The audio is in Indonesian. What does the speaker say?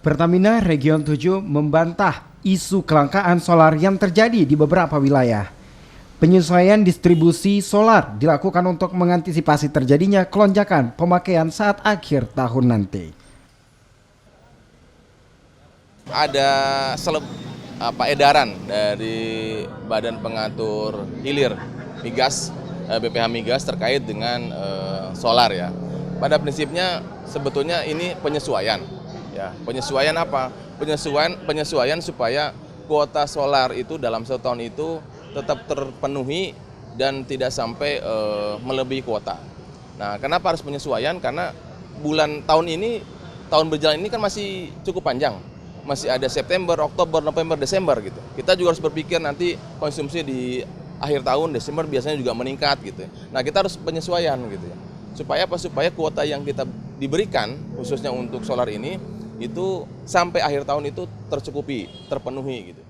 Pertamina Region 7 membantah isu kelangkaan solar yang terjadi di beberapa wilayah. Penyesuaian distribusi solar dilakukan untuk mengantisipasi terjadinya kelonjakan pemakaian saat akhir tahun nanti. Ada edaran dari Badan Pengatur Hilir Migas, BPH Migas terkait dengan solar ya. Pada prinsipnya sebetulnya ini penyesuaian. Ya, penyesuaian apa? Penyesuaian supaya kuota solar itu dalam satu tahun itu tetap terpenuhi dan tidak sampai melebihi kuota. Nah, kenapa harus penyesuaian? Karena tahun berjalan ini kan masih cukup panjang. Masih ada September, Oktober, November, Desember gitu. Kita juga harus berpikir nanti konsumsi di akhir tahun Desember biasanya juga meningkat gitu. Nah, kita harus penyesuaian gitu ya. Supaya apa? Supaya kuota yang kita diberikan khususnya untuk solar ini itu sampai akhir tahun itu tercukupi, terpenuhi gitu.